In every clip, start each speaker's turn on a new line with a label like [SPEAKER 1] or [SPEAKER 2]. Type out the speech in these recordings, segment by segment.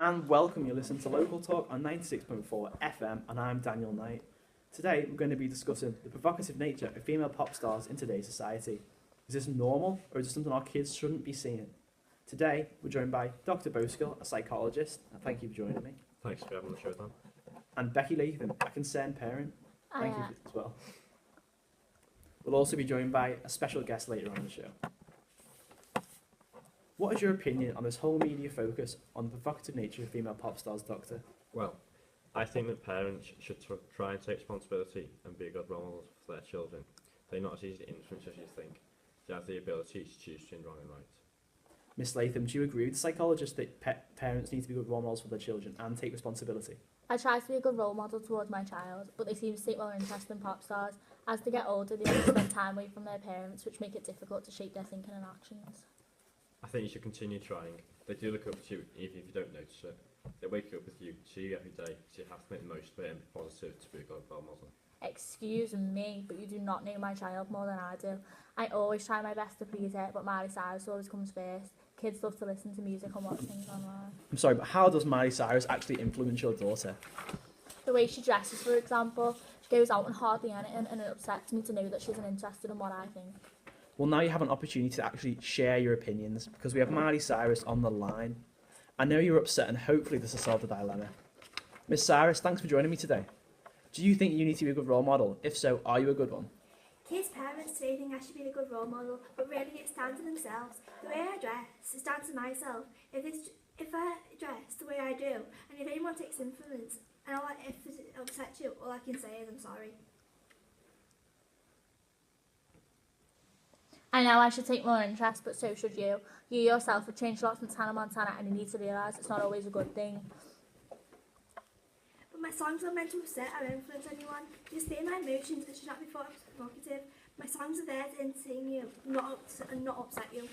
[SPEAKER 1] And welcome, you listen to Local Talk on 96.4 FM, and I'm Daniel Knight. Today, we're going to be discussing the provocative nature of female pop stars in today's society. Is this normal, or is it something our kids shouldn't be seeing? Today, we're joined by Dr. Boskill, a psychologist, and thank you for joining me,
[SPEAKER 2] Thanks for having the show, Dan.
[SPEAKER 1] and Becky Latham, a concerned parent. Thank you
[SPEAKER 3] Hiya.
[SPEAKER 1] as well. We'll also be joined by a special guest later on in the show. What is your opinion on this whole media focus on the provocative nature of female pop stars, Doctor?
[SPEAKER 2] Well, I think that parents should try and take responsibility and be good role models for their children. They're not as easy to influence as you think. They have the ability to choose between wrong and right.
[SPEAKER 1] Miss Latham, do you agree with the psychologist that parents need to be good role models for their children and take responsibility?
[SPEAKER 3] I try to be a good role model towards my child, but they seem to take more interest in pop stars. As they get older, they have to spend time away from their parents, which make it difficult to shape their thinking and actions.
[SPEAKER 2] I think you should continue trying. They do look up to you even if you don't notice it. They wake up with you, see you every day, so you have to make the most of it and be positive to be a good role model.
[SPEAKER 3] Excuse me, but you do not know my child more than I do. I always try my best to please her, but Miley Cyrus always comes first. Kids love to listen to music and watch things online.
[SPEAKER 1] I'm sorry, but how does Miley Cyrus actually influence your daughter?
[SPEAKER 3] The way she dresses, for example, she goes out in hardly anything, and it upsets me to know that she isn't interested in what I think.
[SPEAKER 1] Well, now you have an opportunity to actually share your opinions because we have Miley Cyrus on the line. I know you're upset and hopefully this will solve the dilemma. Miss Cyrus, thanks for joining me today. Do you think you need to be a good role model? If so, are you a good one?
[SPEAKER 4] Kids' parents today think I should be a good role model, but really it's down to themselves. The way I dress is down to myself. If I dress the way I do, and if anyone takes influence, and if it upsets you, all I can say is I'm sorry.
[SPEAKER 3] I know I should take more interest, but so should you. You yourself have changed a lot since Hannah Montana, and you need to realise it's not always a good thing.
[SPEAKER 4] But my songs are meant to upset or influence anyone. To display my emotions, it should not be thought of as provocative. My songs are there to entertain you, not upset you.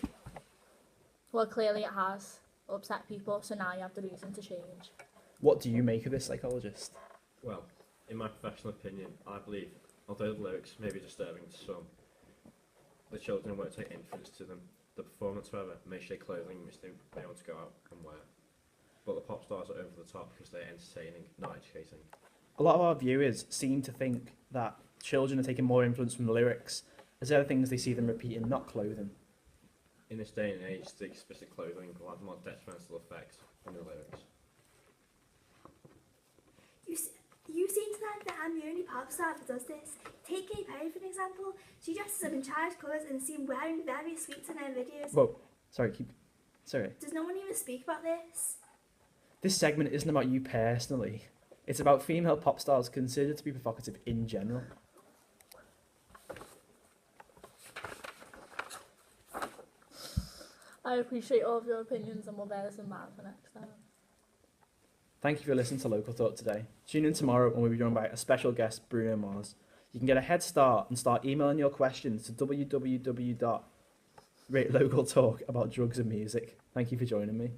[SPEAKER 3] Well, clearly it has upset people, so now you have the reason to change.
[SPEAKER 1] What do you make of this, psychologist?
[SPEAKER 2] Well, in my professional opinion, I believe, although the lyrics may be disturbing to some, the children won't take influence to them. The performance, however, may share clothing which they may want to go out and wear. But the pop stars are over the top because they're entertaining, not educating.
[SPEAKER 1] A lot of our viewers seem to think that children are taking more influence from the lyrics as they're the things they see them repeating, not clothing.
[SPEAKER 2] In this day and age, the explicit clothing will have more detrimental effects than the lyrics.
[SPEAKER 4] You seem to think that I'm the only pop star that does this. Take Katy Perry for an example. She dresses up in childish colours and is seen wearing various sweets in her videos.
[SPEAKER 1] Whoa, sorry.
[SPEAKER 4] Does no one even speak about this?
[SPEAKER 1] This segment isn't about you personally. It's about female pop stars considered to be provocative in general.
[SPEAKER 3] I appreciate all of your opinions, and we'll bear this in mind for next time.
[SPEAKER 1] Thank you for listening to Local Talk today. Tune in tomorrow when we'll be joined by a special guest, Bruno Mars. You can get a head start and start emailing your questions to www.ratelocaltalk about drugs and music. Thank you for joining me.